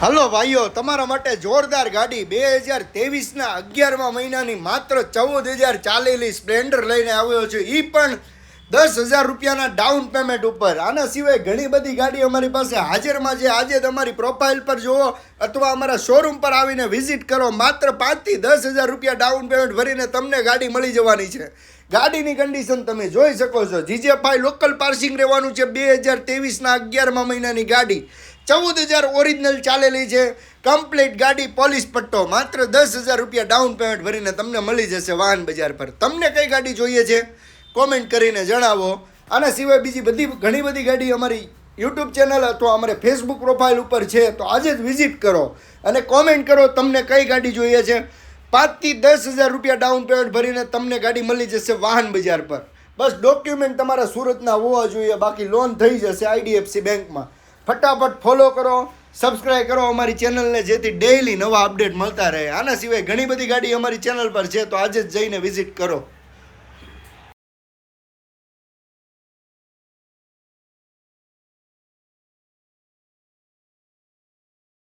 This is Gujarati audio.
હલો ભાઈઓ, તમારા માટે જોરદાર ગાડી 2023ના 11મા મહિનાની માત્ર 14,000 ચાલેલી સ્પ્લેન્ડર લઈને આવ્યો છું. એ પણ 10,000 રૂપિયાના ડાઉન પેમેન્ટ ઉપર. આના સિવાય ઘણી બધી ગાડી અમારી પાસે હાજરમાં છે. આજે તમારી પ્રોફાઇલ પર જુઓ અથવા અમારા શોરૂમ પર આવીને વિઝિટ કરો. માત્ર 5થી 10,000 રૂપિયા ડાઉન પેમેન્ટ ભરીને તમને ગાડી મળી જવાની છે. ગાડીની કન્ડિશન તમે જોઈ શકો છો. જીજેફાઈ લોકલ પાર્સિંગ રહેવાનું છે. 2023ના 11મા મહિનાની ગાડી 14,000 ઓરિજિનલ ચાલેલી છે. કમ્પ્લીટ ગાડી પોલીસ પટ્ટો. માત્ર 10,000 રૂપિયા ડાઉન પેમેન્ટ ભરીને તમને મળી જશે વાહન બજાર પર. તમને કઈ ગાડી જોઈએ છે કોમેન્ટ કરીને જણાવો. આના સિવાય બીજી ઘણી બધી ગાડી અમારી યુટ્યુબ ચેનલ અથવા અમારે ફેસબુક પ્રોફાઇલ ઉપર છે. તો આજે જ વિઝિટ કરો અને કોમેન્ટ કરો તમને કઈ ગાડી જોઈએ છે. 5થી 10,000 રૂપિયા ડાઉન પેમેન્ટ ભરીને તમને ગાડી મળી જશે વાહન બજાર પર. બસ ડોક્યુમેન્ટ તમારા સુરતના હોવા જોઈએ, બાકી લોન થઈ જશે IDFC બેંકમાં. ફટાફટ ફોલો કરો, સબસ્ક્રાઈબ કરો અમારી ચેનલને, જેથી ડેઈલી નવા અપડેટ મળતા રહે. આના સિવાય ઘણી બધી ગાડી અમારી ચેનલ પર છે. તો આજે જ જઈને વિઝિટ કરો.